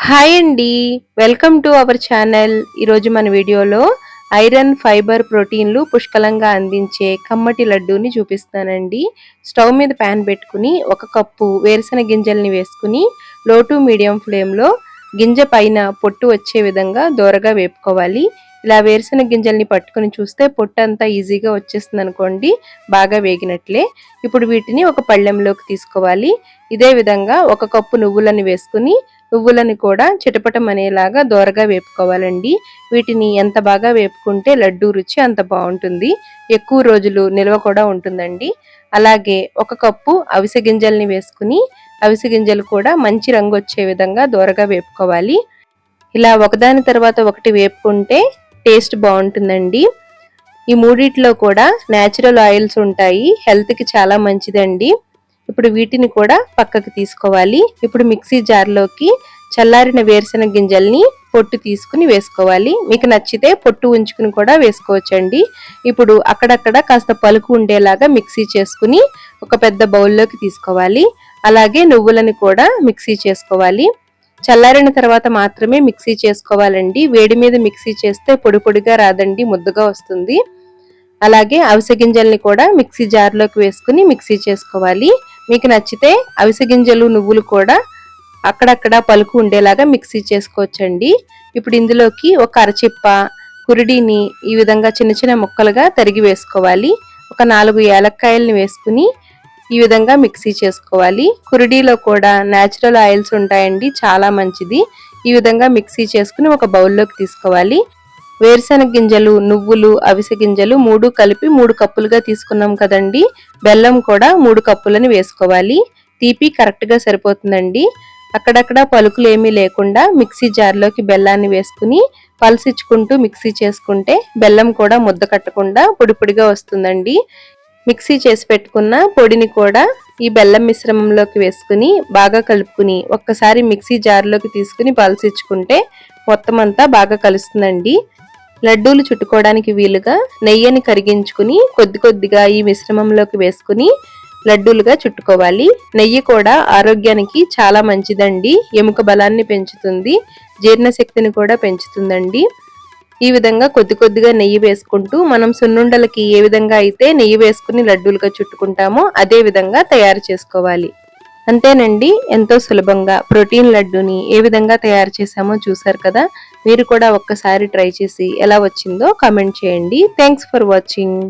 Hi అండి, welcome to our channel. ఈరోజు మన వీడియోలో ఐరన్, ఫైబర్, ప్రోటీన్లు పుష్కలంగా అందించే కమ్మటి లడ్డూని చూపిస్తానండి. స్టవ్ మీద ప్యాన్ పెట్టుకుని 1 కప్పు వేరుశెనగ గింజల్ని వేసుకుని లో టు మీడియం ఫ్లేమ్లో గింజ పైన పొట్టు వచ్చే విధంగా దోరగా వేపుకోవాలి. ఇలా వేరుశెనగ గింజల్ని పట్టుకుని చూస్తే పొట్టు అంతా ఈజీగా వచ్చేస్తుంది అనుకోండి, బాగా వేగినట్లే. ఇప్పుడు వీటిని ఒక పళ్ళెంలోకి తీసుకోవాలి. ఇదే విధంగా 1 కప్పు నువ్వులని వేసుకుని నువ్వులని కూడా చిటపటమనేలాగా దోరగా వేపుకోవాలండి. వీటిని ఎంత బాగా వేపుకుంటే లడ్డూ రుచి అంత బాగుంటుంది, ఎక్కువ రోజులు నిల్వ కూడా ఉంటుందండి. అలాగే 1 కప్పు అవిసె గింజల్ని వేసుకుని అవిసె గింజలు కూడా మంచి రంగు వచ్చే విధంగా దోరగా వేపుకోవాలి. ఇలా ఒకదాని తర్వాత ఒకటి వేపుకుంటే టేస్ట్ బాగుంటుందండి. ఈ మూడిట్లో కూడా నేచురల్ ఆయిల్స్ ఉంటాయి, హెల్త్కి చాలా మంచిదండి. ఇప్పుడు వీటిని కూడా పక్కకి తీసుకోవాలి. ఇప్పుడు మిక్సీ జార్లోకి చల్లారిన వేరుశెనగ గింజల్ని పొట్టు తీసుకుని వేసుకోవాలి. మీకు నచ్చితే పొట్టు ఉంచుకుని కూడా వేసుకోవచ్చండి. ఇప్పుడు అక్కడక్కడ కాస్త పలుకు ఉండేలాగా మిక్సీ చేసుకుని ఒక పెద్ద బౌల్లోకి తీసుకోవాలి. అలాగే నువ్వులను కూడా మిక్సీ చేసుకోవాలి. చల్లారిన తర్వాత మాత్రమే మిక్సీ చేసుకోవాలండి. వేడి మీద మిక్సీ చేస్తే పొడి పొడిగా రాదండి, ముద్దగా వస్తుంది. అలాగే అవిసె గింజల్ని కూడా మిక్సీ జార్లోకి వేసుకుని మిక్సీ చేసుకోవాలి. మీకు నచ్చితే అవిసె గింజలు, నువ్వులు కూడా అక్కడక్కడ పలుకు ఉండేలాగా మిక్సీ చేసుకోవచ్చండి. ఇప్పుడు ఇందులోకి ఒక అరచిప్ప కురిడిని ఈ విధంగా చిన్న చిన్న ముక్కలుగా తరిగి వేసుకోవాలి. ఒక 4 యాలక్కాయల్ని వేసుకుని ఈ విధంగా మిక్సీ చేసుకోవాలి. కురిడిలో కూడా నేచురల్ ఆయిల్స్ ఉంటాయండి, చాలా మంచిది. ఈ విధంగా మిక్సీ చేసుకుని ఒక బౌల్లోకి తీసుకోవాలి. వేరుశెనగ గింజలు, నువ్వులు, అవిసె గింజలు 3 కలిపి 3 కప్పులుగా తీసుకున్నాం కదండి. బెల్లం కూడా 3 కప్పులని వేసుకోవాలి. తీపి కరెక్ట్గా సరిపోతుందండి. అక్కడక్కడ పలుకులు ఏమీ లేకుండా మిక్సీ జార్లోకి బెల్లాన్ని వేసుకుని పల్సిచ్చుకుంటూ మిక్సీ చేసుకుంటే బెల్లం కూడా ముద్ద కట్టకుండా పొడి పొడిగా వస్తుందండి. మిక్సీ చేసి పెట్టుకున్న పొడిని కూడా ఈ బెల్లం మిశ్రమంలోకి వేసుకుని బాగా కలుపుకుని ఒక్కసారి మిక్సీ జార్లోకి తీసుకుని పల్సిచ్చుకుంటే మొత్తం అంతా బాగా కలుస్తుందండి. లడ్డూలు చుట్టుకోవడానికి వీలుగా నెయ్యిని కరిగించుకుని కొద్ది కొద్దిగా ఈ మిశ్రమంలోకి వేసుకుని లడ్డూలుగా చుట్టుకోవాలి. నెయ్యి కూడా ఆరోగ్యానికి చాలా మంచిదండి, ఎముక బలాన్ని పెంచుతుంది, జీర్ణశక్తిని కూడా పెంచుతుందండి. ఈ విధంగా కొద్ది కొద్దిగా నెయ్యి వేసుకుంటూ మనం సున్నుండలకి ఏ విధంగా అయితే నెయ్యి వేసుకుని లడ్డూలుగా చుట్టుకుంటామో అదే విధంగా తయారు చేసుకోవాలి. అంతేనండి, ఎంతో సులభంగా ప్రోటీన్ లడ్డూని ఏ విధంగా తయారు చేసామో చూసారు కదా. మీరు కూడా ఒక్కసారి ట్రై చేసి ఎలా వచ్చిందో కామెంట్ చేయండి. Thanks for watching.